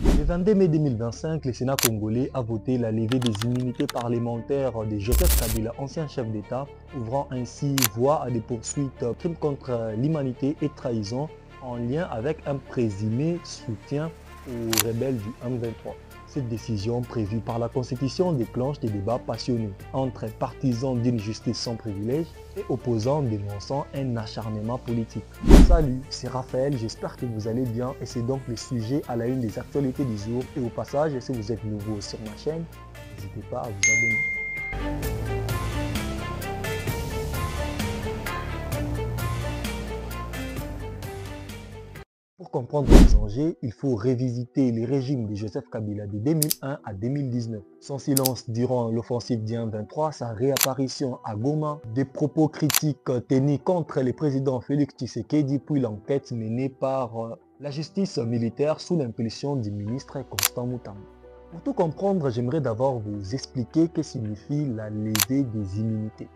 Le 22 mai 2025, le Sénat congolais a voté la levée des immunités parlementaires de Joseph Kabila, ancien chef d'État, ouvrant ainsi voie à des poursuites crimes contre l'humanité et trahison en lien avec un présumé soutien aux rebelles du M23. Cette décision prévue par la Constitution déclenche des débats passionnés entre partisans d'une justice sans privilège et opposants dénonçant un acharnement politique. Salut, c'est Raphaël, j'espère que vous allez bien et c'est donc le sujet à la une des actualités du jour. Et au passage, si vous êtes nouveau sur ma chaîne, n'hésitez pas à vous abonner. Pour comprendre les enjeux, il faut révisiter les régimes de Joseph Kabila de 2001 à 2019. Son silence durant l'offensive du M23, sa réapparition à Goma, des propos critiques tenus contre le président Félix Tshisekedi, puis l'enquête menée par la justice militaire sous l'impulsion du ministre Constant Mutamba. Pour tout comprendre, j'aimerais d'abord vous expliquer ce que signifie la levée des immunités.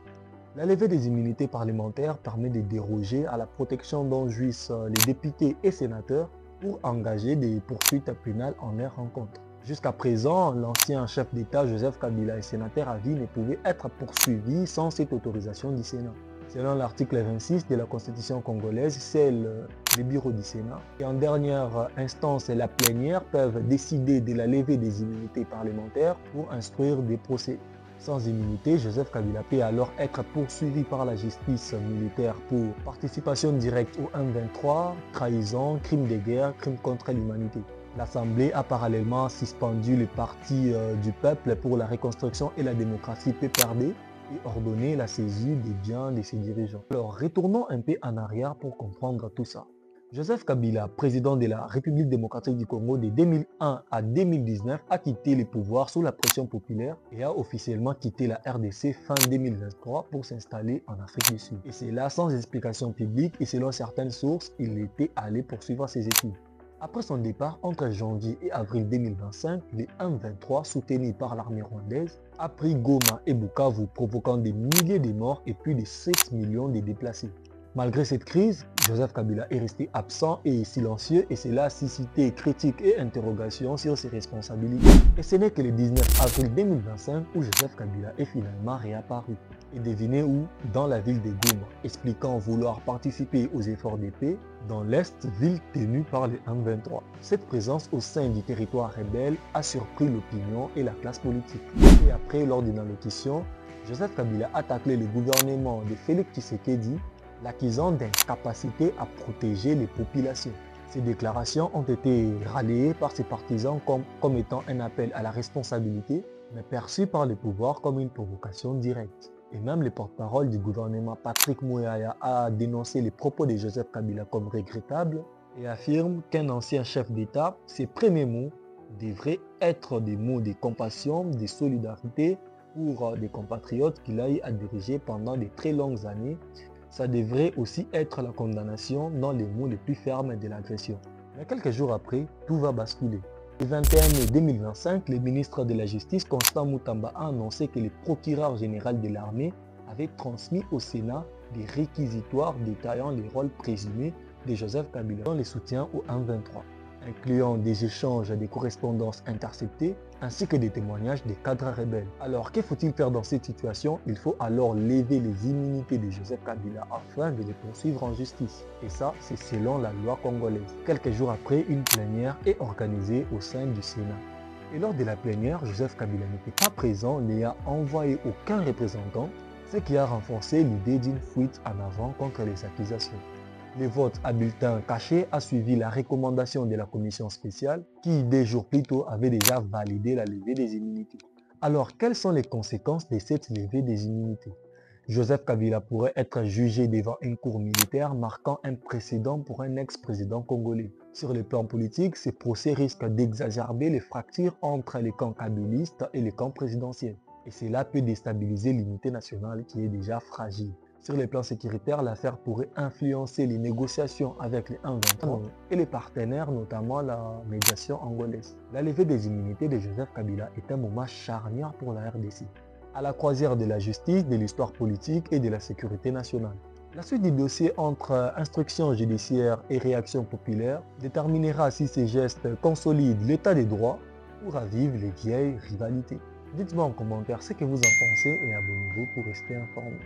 La levée des immunités parlementaires permet de déroger à la protection dont jouissent les députés et sénateurs pour engager des poursuites pénales en leur rencontre. Jusqu'à présent, l'ancien chef d'État Joseph Kabila et sénateur à vie ne pouvaient être poursuivis sans cette autorisation du Sénat. Selon l'article 26 de la Constitution congolaise, c'est le bureau du Sénat et en dernière instance la plénière peuvent décider de la levée des immunités parlementaires pour instruire des procès. Sans immunité, Joseph Kabila peut alors être poursuivi par la justice militaire pour participation directe au M23, trahison, crime de guerre, crime contre l'humanité. L'Assemblée a parallèlement suspendu le Parti du peuple pour la reconstruction et la démocratie PPRD et ordonné la saisie des biens de ses dirigeants. Alors retournons un peu en arrière pour comprendre tout ça. Joseph Kabila, président de la République démocratique du Congo de 2001 à 2019, a quitté le pouvoir sous la pression populaire et a officiellement quitté la RDC fin 2023 pour s'installer en Afrique du Sud. Et c'est là sans explication publique et selon certaines sources, il était allé poursuivre ses études. Après son départ, entre janvier et avril 2025, les M23, soutenus par l'armée rwandaise, a pris Goma et Bukavu, provoquant des milliers de morts et plus de 6 millions de déplacés. Malgré cette crise, Joseph Kabila est resté absent et silencieux et cela a suscité critiques et interrogations sur ses responsabilités. Et ce n'est que le 19 avril 2025 où Joseph Kabila est finalement réapparu. Et devinez où? Dans la ville de Goma, expliquant vouloir participer aux efforts de paix dans l'Est, ville tenue par les M23. Cette présence au sein du territoire rebelle a surpris l'opinion et la classe politique. Et après, lors d'une allocution, Joseph Kabila a taclé le gouvernement de Félix Tshisekedi, l'accusant d'incapacité à protéger les populations. Ces déclarations ont été relayées par ses partisans comme étant un appel à la responsabilité, mais perçues par le pouvoir comme une provocation directe. Et même le porte-parole du gouvernement Patrick Muyaya a dénoncé les propos de Joseph Kabila comme regrettables et affirme qu'un ancien chef d'État, ses premiers mots devraient être des mots de compassion, de solidarité pour des compatriotes qu'il a eu à diriger pendant de très longues années. Ça devrait aussi être la condamnation dans les mots les plus fermes de l'agression. Mais quelques jours après, tout va basculer. Le 21 mai 2025, le ministre de la Justice, Constant Mutamba, a annoncé que le procureur général de l'armée avait transmis au Sénat des réquisitoires détaillant les rôles présumés de Joseph Kabila dans le soutien au M23, incluant des échanges des correspondances interceptées ainsi que des témoignages des cadres rebelles. Alors, que faut-il faire dans cette situation? Il faut alors lever les immunités de Joseph Kabila afin de les poursuivre en justice. Et ça, c'est selon la loi congolaise. Quelques jours après, une plénière est organisée au sein du Sénat. Et lors de la plénière, Joseph Kabila n'était pas présent, n'ayant envoyé aucun représentant, ce qui a renforcé l'idée d'une fuite en avant contre les accusations. Le vote à bulletin caché a suivi la recommandation de la commission spéciale qui, des jours plus tôt, avait déjà validé la levée des immunités. Alors, quelles sont les conséquences de cette levée des immunités? Joseph Kabila pourrait être jugé devant une cour militaire marquant un précédent pour un ex-président congolais. Sur le plan politique, ces procès risquent d'exacerber les fractures entre les camps kabylistes et les camps présidentiels. Et cela peut déstabiliser l'unité nationale qui est déjà fragile. Sur le plan sécuritaire, l'affaire pourrait influencer les négociations avec les M23 et les partenaires, notamment la médiation angolaise. La levée des immunités de Joseph Kabila est un moment charnière pour la RDC, à la croisière de la justice, de l'histoire politique et de la sécurité nationale. La suite du dossier entre instruction judiciaire et réaction populaire déterminera si ces gestes consolident l'état des droits ou ravivent les vieilles rivalités. Dites-moi en commentaire ce que vous en pensez et abonnez-vous pour rester informé.